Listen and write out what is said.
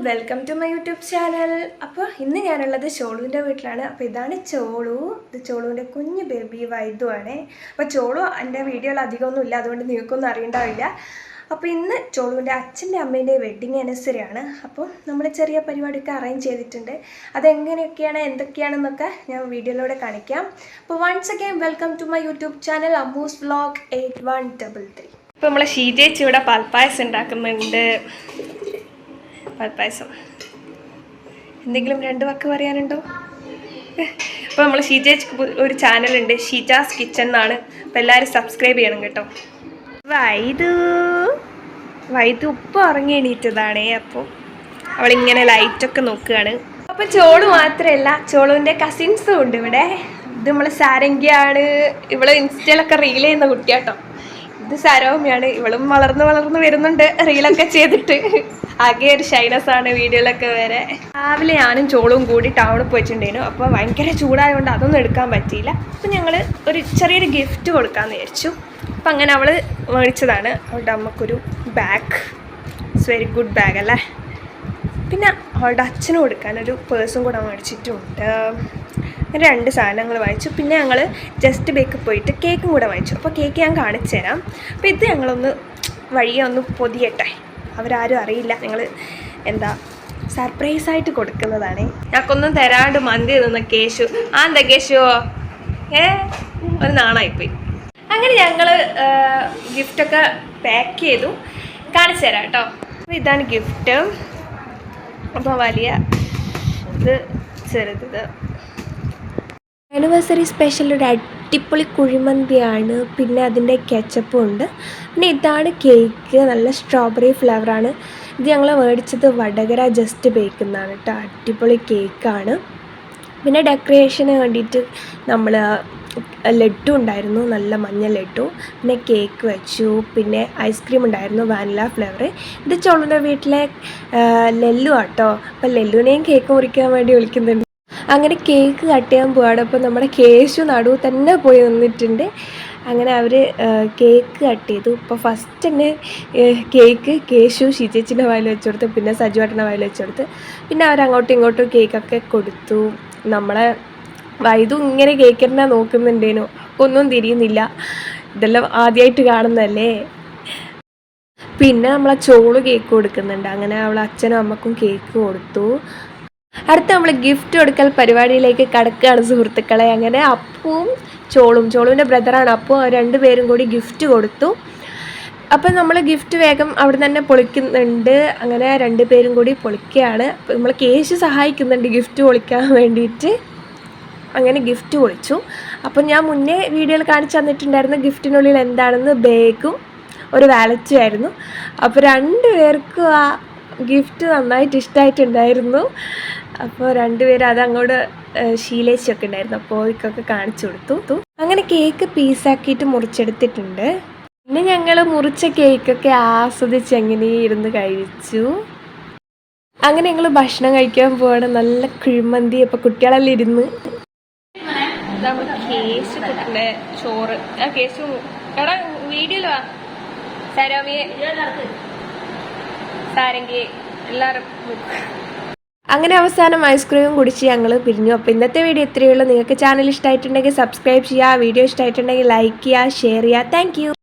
Welcome to my YouTube channel. അപ്പോൾ ഇന്ന് ഞാനുള്ളത് ചോളുവിൻ്റെ വീട്ടിലാണ്. അപ്പോൾ ഇതാണ് ചോളു. ഇത് ചോളുവിൻ്റെ കുഞ്ഞു ബേബി വൈദ്യുവാണ്. അപ്പോൾ ചോളു എൻ്റെ വീഡിയോയിൽ അധികമൊന്നും ഇല്ല, അതുകൊണ്ട് നിങ്ങൾക്കൊന്നും അറിയണ്ടാവില്ല. അപ്പോൾ ഇന്ന് ചോളുവിൻ്റെ അച്ഛൻ്റെ അമ്മേൻ്റെ വെഡ്ഡിങ് ആനിവേഴ്സറി ആണ്. അപ്പോൾ നമ്മൾ ചെറിയ പരിപാടിയൊക്കെ അറേഞ്ച് ചെയ്തിട്ടുണ്ട്. അതെങ്ങനെയൊക്കെയാണ് എന്തൊക്കെയാണെന്നൊക്കെ ഞാൻ വീഡിയോയിലൂടെ കാണിക്കാം. അപ്പോൾ once again welcome to my YouTube channel അമ്മൂസ് വ്ലോഗ് 8133. ഇപ്പോൾ നമ്മൾ ഷീജേച്ചി ഇവിടെ പാൽപ്പായസം ഉണ്ടാക്കുന്നുണ്ട്. പാൽപ്പായസം എന്തെങ്കിലും രണ്ട് വാക്ക് പറയാനുണ്ടോ? അപ്പോൾ നമ്മൾ ഷീജേച്ചിക്ക് ഒരു ചാനലുണ്ട്, ഷീജാസ് കിച്ചൺ എന്നാണ്. അപ്പോൾ എല്ലാവരും സബ്സ്ക്രൈബ് ചെയ്യണം കേട്ടോ. വൈദ്യു ഉപ്പ് ഉറങ്ങി എണീറ്റതാണേ. അപ്പോൾ അവളിങ്ങനെ ലൈറ്റൊക്കെ നോക്കുകയാണ്. അപ്പോൾ ചോളു മാത്രമല്ല, ചോളുവിൻ്റെ കസിൻസും ഉണ്ട് ഇവിടെ. ഇത് നമ്മൾ സാരംഗിയാണ്. ഇവള് ഇൻസ്റ്റയിലൊക്കെ റീൽ ചെയ്യുന്ന കുട്ടിയാട്ടോ. ഇത് സരോമിയാണ്. ഇവളും വളർന്ന് വരുന്നുണ്ട് റീലൊക്കെ ചെയ്തിട്ട്. ആകെ ഒരു ഷൈനസ് ആണ് വീഡിയോയിലൊക്കെ വരെ. രാവിലെ ഞാനും ചോളും കൂടി ടൗണിൽ പോയിട്ടുണ്ടായിരുന്നു. അപ്പോൾ ഭയങ്കര ചൂടായതുകൊണ്ട് അതൊന്നും എടുക്കാൻ പറ്റിയില്ല. അപ്പോൾ ഞങ്ങൾ ഒരു ചെറിയൊരു ഗിഫ്റ്റ് കൊടുക്കാമെന്ന് വിചാരിച്ചു. അപ്പം അങ്ങനെ അവൾ മേടിച്ചതാണ് അവളുടെ അമ്മക്കൊരു bag. It's very good bag അല്ലേ. പിന്നെ അവളുടെ അച്ഛനും കൊടുക്കാനൊരു പേഴ്സും കൂടെ മേടിച്ചിട്ടുണ്ട്. രണ്ട് സാധനങ്ങൾ വാങ്ങിച്ചു. പിന്നെ ഞങ്ങൾ ജസ്റ്റ് ബേക്ക് പോയിട്ട് കേക്കും കൂടെ വാങ്ങിച്ചു. അപ്പോൾ കേക്ക് ഞാൻ കാണിച്ചു തരാം. അപ്പോൾ ഇത് ഞങ്ങളൊന്ന് വഴിയെ ഒന്ന് പൊതിയട്ടെ, അവരാരും അറിയില്ല. ഞങ്ങൾ എന്താ സർപ്രൈസായിട്ട് കൊടുക്കുന്നതാണ്. ഞങ്ങൾക്കൊന്നും തരാണ്ട് മന്തി തന്ന കേശു. എന്താ കേശുവോ ഒരു നാണായിപ്പോയി. അങ്ങനെ ഞങ്ങൾ ഗിഫ്റ്റൊക്കെ പാക്ക് ചെയ്തു. കാണിച്ചു തരാം കേട്ടോ. അപ്പോൾ ഇതാണ് ഗിഫ്റ്റ്. അപ്പോൾ വലിയ ഇത് ചെറുത് ആനിവേഴ്സറി സ്പെഷ്യൽ ഒരു അടിപൊളി കുഴിമന്തിയാണ്. പിന്നെ അതിൻ്റെ കെച്ചപ്പും ഉണ്ട്. പിന്നെ ഇതാണ് കേക്ക്, നല്ല സ്ട്രോബെറി ഫ്ലേവറാണ്. ഇത് ഞങ്ങൾ മേടിച്ചത് വടകര ജസ്റ്റ് ബേക്കുന്നാണ് കേട്ടോ. അടിപൊളി കേക്കാണ്. പിന്നെ ഡെക്കറേഷന് വേണ്ടിയിട്ട് നമ്മൾ ലഡ്ഡു ഉണ്ടായിരുന്നു, നല്ല മഞ്ഞ ലഡ്ഡു. പിന്നെ കേക്ക് വെച്ചു. പിന്നെ ഐസ്ക്രീം ഉണ്ടായിരുന്നു, വാനില ഫ്ലേവർ. ഇത് ചോളുവിൻ്റെ വീട്ടിലെ ലെല്ലു ആട്ടോ. അപ്പം ലെല്ലുവിനെയും കേക്ക് മുറിക്കാൻ വേണ്ടി വിളിക്കുന്നുണ്ട്. അങ്ങനെ കേക്ക് കട്ട് ചെയ്യാൻ പോവാണ്. അപ്പോൾ നമ്മുടെ കേശു നടുവ് തന്നെ പോയി നിന്നിട്ടുണ്ട്. അങ്ങനെ അവർ കേക്ക് കട്ട് ചെയ്തു. ഇപ്പോൾ ഫസ്റ്റ് തന്നെ കേക്ക് കേശു ഷീജേച്ചിൻ്റെ വായിൽ വെച്ച് കൊടുത്ത്, പിന്നെ സജുവേട്ടൻ്റെ വായിൽ വെച്ച് കൊടുത്ത്. പിന്നെ അവരങ്ങോട്ടും ഇങ്ങോട്ടും കേക്കൊക്കെ കൊടുത്തു. നമ്മളെ വൈദ്യു ഇങ്ങനെ കേക്കിനെ നോക്കുന്നുണ്ടേനു, ഒന്നും തിരിയുന്നില്ല. ഇതെല്ലാം ആദ്യമായിട്ട് കാണുന്നതല്ലേ. പിന്നെ നമ്മളെ ചോളു കേക്ക് കൊടുക്കുന്നുണ്ട്. അങ്ങനെ അവളെ അച്ഛനും അമ്മക്കും കേക്ക് കൊടുത്തു. അടുത്ത നമ്മൾ ഗിഫ്റ്റ് കൊടുക്കൽ പരിപാടിയിലേക്ക് കടക്കുകയാണ് സുഹൃത്തുക്കളെ. അങ്ങനെ അപ്പുവും ചോളുവിൻ്റെ ബ്രദറാണ് അപ്പു, രണ്ടുപേരും കൂടി ഗിഫ്റ്റ് കൊടുത്തു. അപ്പം നമ്മൾ ഗിഫ്റ്റ് വേഗം അവിടെ തന്നെ പൊളിക്കുന്നുണ്ട്. അങ്ങനെ രണ്ടുപേരും കൂടി പൊളിക്കുകയാണ്. അപ്പം നമ്മൾ കേശു സഹായിക്കുന്നുണ്ട് ഗിഫ്റ്റ് പൊളിക്കാൻ വേണ്ടിയിട്ട്. അങ്ങനെ ഗിഫ്റ്റ് പൊളിച്ചു. അപ്പം ഞാൻ മുന്നേ വീഡിയോയിൽ കാണിച്ചു തന്നിട്ടുണ്ടായിരുന്നു ഗിഫ്റ്റിനുള്ളിൽ എന്താണെന്ന്. ബാഗും ഒരു വാലറ്റും ആയിരുന്നു. അപ്പോൾ രണ്ടുപേർക്കും ആ ഗിഫ്റ്റ് നന്നായിട്ട് ഇഷ്ടമായിട്ടുണ്ടായിരുന്നു. അപ്പോൾ രണ്ടുപേരും അതങ്ങോട്ട് ശീലേച്ചൊക്കെ ഉണ്ടായിരുന്നു. അപ്പോൾ ഇതൊക്കെ കാണിച്ചു കൊടുത്തു. അങ്ങനെ കേക്ക് പീസാക്കിയിട്ട് മുറിച്ചെടുത്തിട്ടുണ്ട്. പിന്നെ ഞങ്ങൾ മുറിച്ച കേക്കൊക്കെ ആസ്വദിച്ച് എങ്ങനെ ഇരുന്ന് കഴിച്ചു. അങ്ങനെ ഞങ്ങൾ ഭക്ഷണം കഴിക്കാൻ പോവാണ്. നല്ല കുഴിമന്തി. അപ്പോൾ കുട്ടികളെല്ലാം ഇരുന്ന് കേശു കുട്ടിൻ്റെ ചോറ്. കേശു എടാ വീഡിയോയില് വാ. സരോമിയെ സാരംഗി എല്ലാവരും. അങ്ങനെ അവസാനം ഐസ്ക്രീമും കുടിച്ച് ഞങ്ങൾ പിരിഞ്ഞു. അപ്പോൾ ഇന്നത്തെ വീഡിയോ ഇത്രയേ ഉള്ളൂ. നിങ്ങൾക്ക് ചാനൽ ഇഷ്ടമായിട്ടുണ്ടെങ്കിൽ സബ്സ്ക്രൈബ് ചെയ്യുക. വീഡിയോ ഇഷ്ടമായിട്ടുണ്ടെങ്കിൽ ലൈക്ക് ചെയ്യുക, ഷെയർ ചെയ്യുക. Thank you.